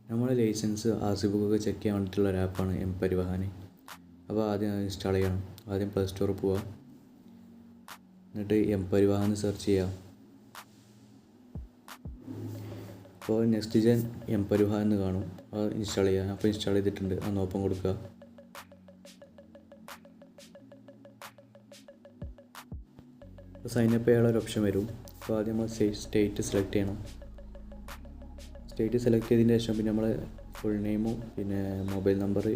നമ്മൾ licence RC ബുക്കൊക്കെ check ചെയ്യാൻ വേണ്ടിയിട്ടുള്ള ഒരു ആപ്പാണ് എംപരിവാഹൻ. അപ്പോൾ ആദ്യം ഇൻസ്റ്റാൾ ചെയ്യണം. ആദ്യം പ്ലേ സ്റ്റോറിൽ പോവുക, എന്നിട്ട് എംപരിവാഹൻ സെർച്ച് ചെയ്യുക. അപ്പോൾ നെക്സ്റ്റ് ജെൻ എംപരിവാഹൻ എന്ന് കാണും, അത് ഇൻസ്റ്റാൾ ചെയ്യുക. അപ്പോൾ ഇൻസ്റ്റാൾ ചെയ്തിട്ടുണ്ട്, അന്ന് ഓപ്പൺ കൊടുക്കുക. അപ്പോൾ സൈനപ്പ് ചെയ്യാനുള്ള ഒരു ഓപ്ഷൻ വരും. അപ്പോൾ ആദ്യം നമ്മൾ സ്റ്റേറ്റ് സെലക്ട് ചെയ്യണം. സ്റ്റേറ്റ് സെലക്ട് ചെയ്തതിന് ശേഷം പിന്നെ നമ്മൾ ഫുൾ നെയിമും പിന്നെ മൊബൈൽ നമ്പർ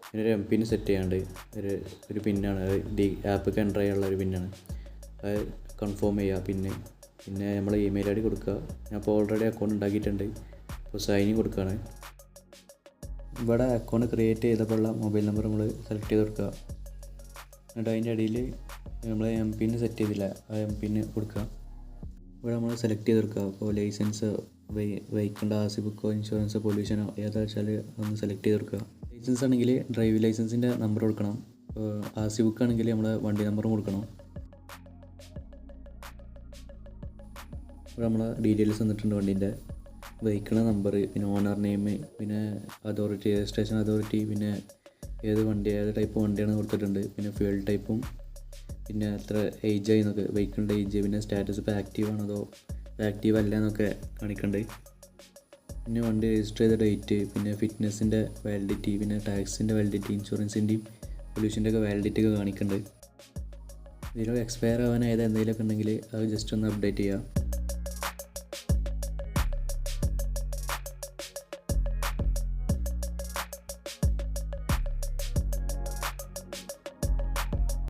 പിന്നെ ഒരു MPIN സെറ്റ് ചെയ്യാണ്ട് ഒരു പിന്നാണ്, ആപ്പൊക്കെ എൻ്റർ ചെയ്യാനുള്ള ഒരു പിന്നാണ്. അത് കൺഫേം ചെയ്യുക. പിന്നെ നമ്മൾ ഇമെയിൽ ID കൊടുക്കുക. ഞാൻ ഇപ്പോൾ ഓൾറെഡി അക്കൗണ്ട് ഉണ്ടാക്കിയിട്ടുണ്ട്, അപ്പോൾ സൈനിങ് കൊടുക്കുകയാണ്. ഇവിടെ അക്കൗണ്ട് ക്രിയേറ്റ് ചെയ്തപ്പോഴുള്ള മൊബൈൽ നമ്പർ നമ്മൾ സെലക്ട് ചെയ്ത് കൊടുക്കുക. എന്നിട്ട് അതിൻ്റെ ഇടയിൽ നമ്മൾ MPIN സെറ്റ് ചെയ്തില്ല, ആ MPIN കൊടുക്കുക. ഇവിടെ നമ്മൾ സെലക്ട് ചെയ്ത് കൊടുക്കുക. അപ്പോൾ ലൈസൻസ്, വെഹിക്കിളിൻ്റെ RC ബുക്കോ ഇൻഷുറൻസ് പൊല്യൂഷനോ ഏതാ വെച്ചാൽ ഒന്ന് സെലക്ട് ചെയ്ത് കൊടുക്കുക. ലൈസൻസ് ആണെങ്കിൽ ഡ്രൈവിംഗ് ലൈസൻസിൻ്റെ നമ്പർ കൊടുക്കണം. RC ബുക്ക് ആണെങ്കിൽ നമ്മൾ വണ്ടി നമ്പറും കൊടുക്കണം. ഇവിടെ നമ്മളെ ഡീറ്റെയിൽസ് തന്നിട്ടുണ്ട്, വണ്ടീൻ്റെ വെഹിക്കിളിൻ്റെ നമ്പർ, പിന്നെ ഓണർ നെയിം, പിന്നെ അതോറിറ്റി, രജിസ്ട്രേഷൻ അതോറിറ്റി, പിന്നെ ഏത് ടൈപ്പ് വണ്ടിയാണ് കൊടുത്തിട്ടുണ്ട്, പിന്നെ ഫ്യൂൽ ടൈപ്പും, പിന്നെ എത്ര ഏജ് ആയി എന്നൊക്കെ, വെഹിക്കിളിൻ്റെ ഏജ്, പിന്നെ സ്റ്റാറ്റസ് ഇപ്പോൾ ആക്റ്റീവ് ആണോ അതോ ആക്റ്റീവ് അല്ല എന്നൊക്കെ കാണിക്കുന്നുണ്ട്. പിന്നെ വണ്ടി രജിസ്റ്റർ ചെയ്ത ഡേറ്റ്, പിന്നെ ഫിറ്റ്നസിൻ്റെ വാലിഡിറ്റി, പിന്നെ ടാക്സിൻ്റെ വാലിഡിറ്റി, ഇൻഷുറൻസിൻ്റെയും പൊല്യൂഷൻ്റെ ഒക്കെ വാലിഡിറ്റി ഒക്കെ കാണിക്കുന്നുണ്ട്. ഇതിലൊക്കെ എക്സ്പയർ ആവാൻ എന്തെങ്കിലുമൊക്കെ ഉണ്ടെങ്കിൽ അത് ജസ്റ്റ് ഒന്ന് അപ്ഡേറ്റ് ചെയ്യുക.